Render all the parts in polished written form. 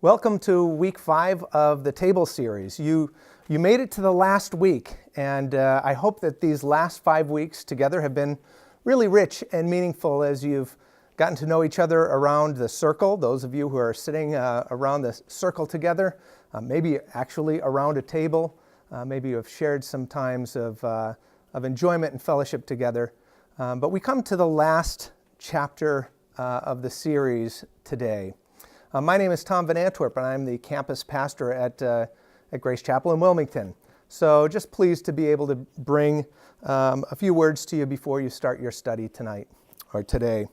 Welcome to week 5 of the Table series. You made it to the last week, and I hope that these last 5 weeks together have been really rich and meaningful as you've gotten to know each other around the circle. Those of you who are sitting around the circle together, maybe actually around a table, maybe you have shared some times of enjoyment and fellowship together. But we come to the last chapter of the series today. My name is Tom VanAntwerp, and I'm the campus pastor at Grace Chapel in Wilmington. So just pleased to be able to bring a few words to you before you start your study tonight or today.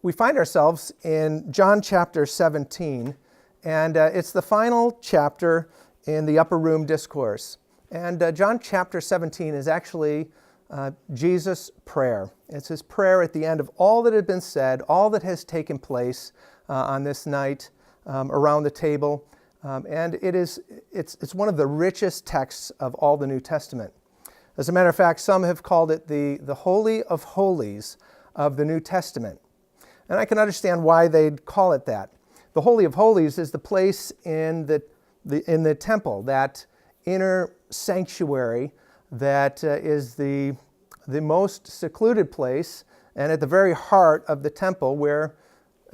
We find ourselves in John chapter 17, and it's the final chapter in the Upper Room Discourse. And John chapter 17 is actually Jesus' prayer. It's his prayer at the end of all that had been said, all that has taken place on this night around the table. And it's one of the richest texts of all the New Testament. As a matter of fact, some have called it the Holy of Holies of the New Testament. And I can understand why they'd call it that. The Holy of Holies is the place in the temple, that inner sanctuary that is the most secluded place and at the very heart of the temple where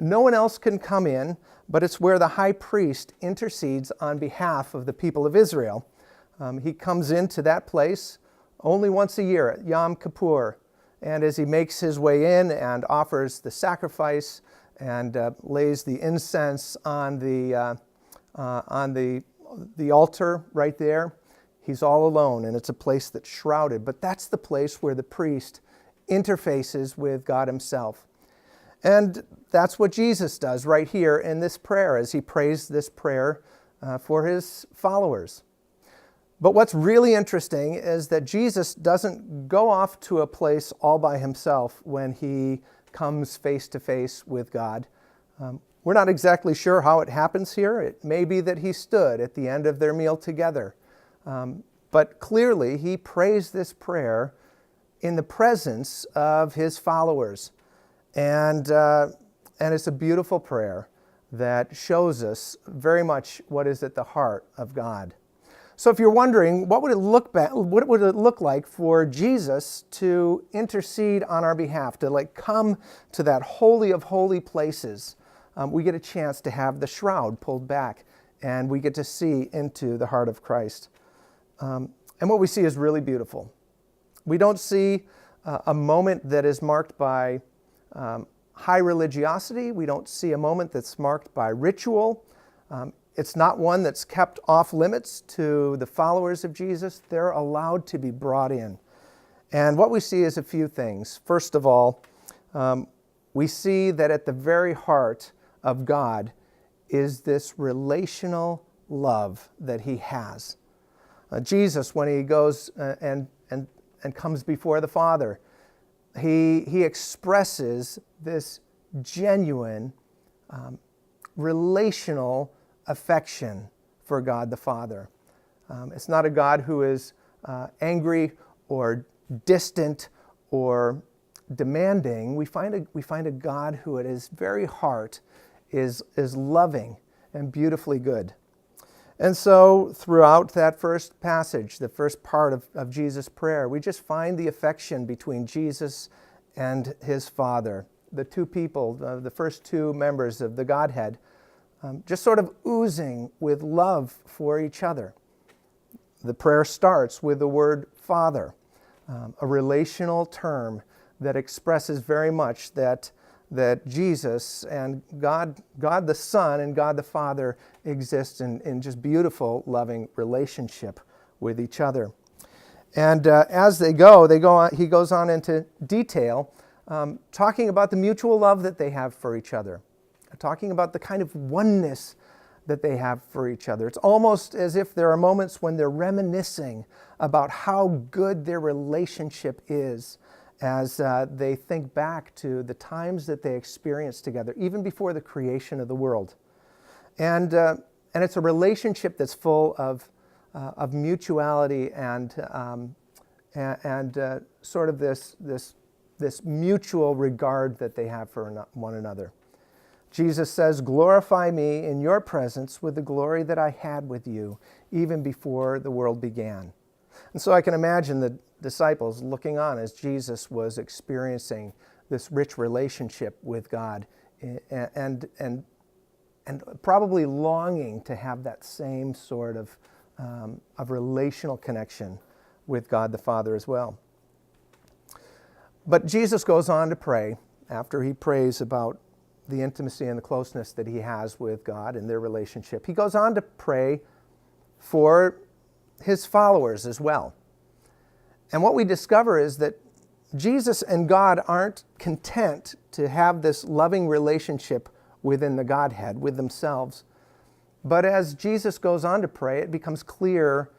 no one else can come in, but it's where the high priest intercedes on behalf of the people of Israel. He comes into that place only once a year at Yom Kippur, and as he makes his way in and offers the sacrifice and lays the incense on the altar right there, he's all alone, and it's a place that's shrouded. But that's the place where the priest interfaces with God himself. And that's what Jesus does right here in this prayer as he prays this prayer for his followers. But what's really interesting is that Jesus doesn't go off to a place all by himself when he comes face to face with God. We're not exactly sure how it happens here. It may be that he stood at the end of their meal together. But clearly he prays this prayer in the presence of his followers. And it's a beautiful prayer that shows us very much what is at the heart of God. So if you're wondering, what would it look like for Jesus to intercede on our behalf, to come to that holy of holy places? We get a chance to have the shroud pulled back, and we get to see into the heart of Christ. And what we see is really beautiful. We don't see a moment that is marked by high religiosity. We don't see a moment that's marked by ritual. It's not one that's kept off limits to the followers of Jesus. They're allowed to be brought in. And what we see is a few things. First of all, we see that at the very heart of God is this relational love that he has. Jesus, when he goes and comes before the Father, he expresses this genuine relational affection for God the Father. It's not a God who is angry or distant or demanding. We find a God who at his very heart is loving and beautifully good. And so throughout that first passage, the first part of Jesus' prayer, we just find the affection between Jesus and his Father, the two people, the first two members of the Godhead, just sort of oozing with love for each other. The prayer starts with the word Father, a relational term that expresses very much that Jesus and God the Son and God the Father exist in just beautiful, loving relationship with each other. And as they go on, he goes on into detail, talking about the mutual love that they have for each other, talking about the kind of oneness that they have for each other. It's almost as if there are moments when they're reminiscing about how good their relationship is as they think back to the times that they experienced together, even before the creation of the world. And it's a relationship that's full of mutuality and sort of this mutual regard that they have for one another. Jesus says, glorify me in your presence with the glory that I had with you, even before the world began. And so I can imagine the disciples looking on as Jesus was experiencing this rich relationship with God and probably longing to have that same sort of relational connection with God the Father as well. But Jesus goes on to pray after he prays about the intimacy and the closeness that he has with God and their relationship. He goes on to pray for his followers as well. And what we discover is that Jesus and God aren't content to have this loving relationship within the Godhead, with themselves. But as Jesus goes on to pray, it becomes clear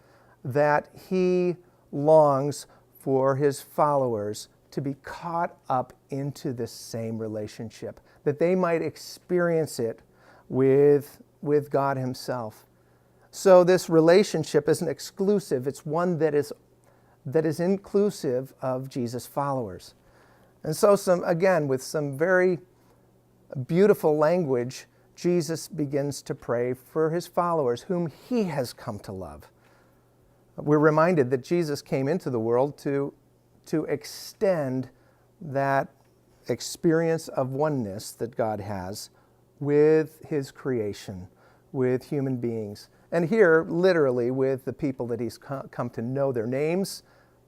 that he longs for his followers to be caught up into this same relationship, that they might experience it with God himself. So this relationship isn't exclusive, it's one that is inclusive of Jesus' followers. And so with some very beautiful language, Jesus begins to pray for his followers, whom he has come to love. We're reminded that Jesus came into the world to extend that experience of oneness that God has with his creation, with human beings. And here, literally, with the people that he's come to know their names,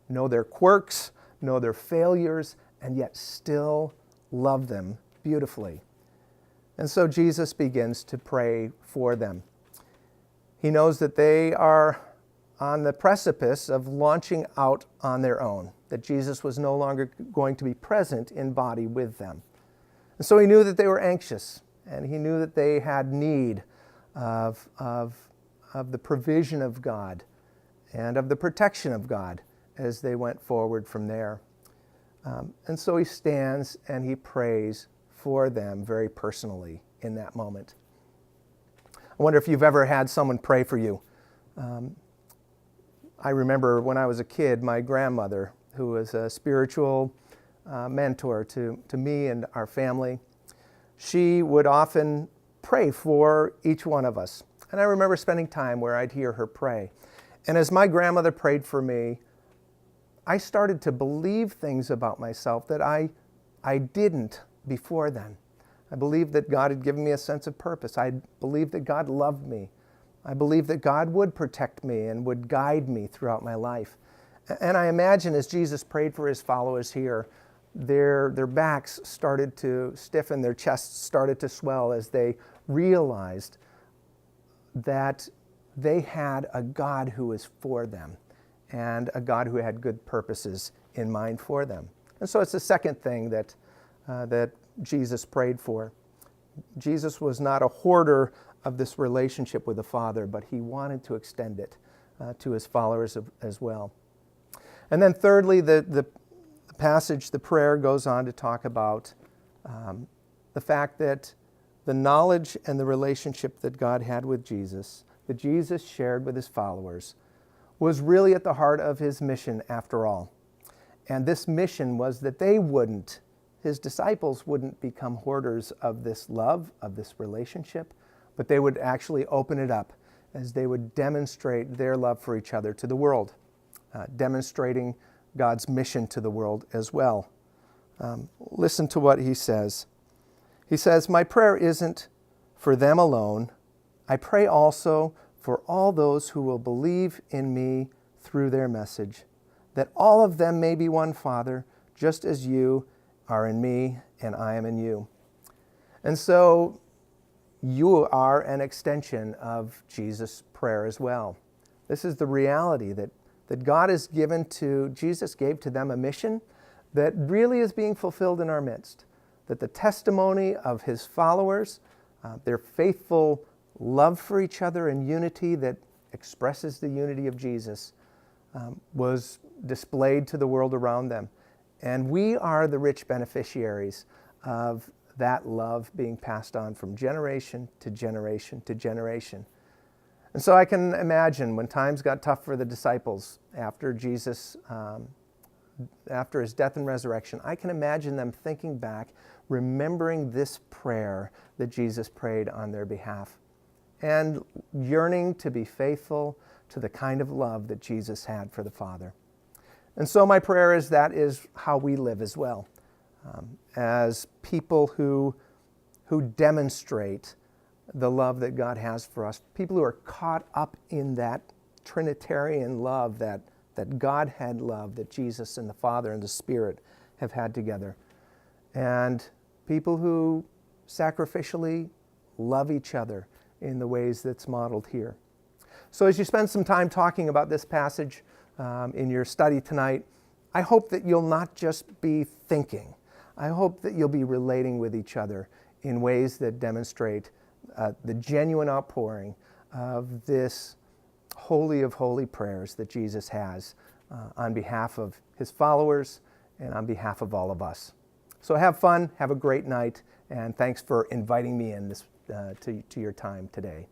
know their quirks, know their failures, and yet still love them beautifully. And so Jesus begins to pray for them. He knows that they are on the precipice of launching out on their own, that Jesus was no longer going to be present in body with them. And so he knew that they were anxious, and he knew that they had need of the provision of God and of the protection of God as they went forward from there. And so he stands and he prays for them very personally in that moment. I wonder if you've ever had someone pray for you. I remember when I was a kid, my grandmother, who was a spiritual mentor to me and our family, she would often pray for each one of us. And I remember spending time where I'd hear her pray. And as my grandmother prayed for me, I started to believe things about myself that I didn't before then. I believed that God had given me a sense of purpose. I believed that God loved me. I believed that God would protect me and would guide me throughout my life. And I imagine as Jesus prayed for his followers here, their backs started to stiffen, their chests started to swell as they realized that they had a God who was for them and a God who had good purposes in mind for them. And so it's the second thing that Jesus prayed for. Jesus was not a hoarder of this relationship with the Father, but he wanted to extend it to his followers as well. And then thirdly, the passage, the prayer goes on to talk about the fact that the knowledge and the relationship that God had with Jesus, that Jesus shared with his followers, was really at the heart of his mission after all. And this mission was that his disciples wouldn't become hoarders of this love, of this relationship, but they would actually open it up as they would demonstrate their love for each other to the world, demonstrating God's mission to the world as well. Listen to what he says. He says, "My prayer isn't for them alone. I pray also for all those who will believe in me through their message, that all of them may be one, Father, just as you are in me and I am in you." And so you are an extension of Jesus' prayer as well. This is the reality that God has given to, Jesus gave to them a mission that really is being fulfilled in our midst. That the testimony of his followers, their faithful love for each other and unity that expresses the unity of Jesus, was displayed to the world around them. And we are the rich beneficiaries of that love being passed on from generation to generation to generation. And so I can imagine when times got tough for the disciples after Jesus after his death and resurrection, I can imagine them thinking back, remembering this prayer that Jesus prayed on their behalf, and yearning to be faithful to the kind of love that Jesus had for the Father. And so my prayer is that is how we live as well, as people who demonstrate the love that God has for us, people who are caught up in that Trinitarian love that God had loved, that Jesus and the Father and the Spirit have had together, and people who sacrificially love each other in the ways that's modeled here. So as you spend some time talking about this passage in your study tonight, I hope that you'll not just be thinking. I hope that you'll be relating with each other in ways that demonstrate the genuine outpouring of this holy of holy prayers that Jesus has on behalf of his followers and on behalf of all of us. So have fun, have a great night, and thanks for inviting me in this to your time today.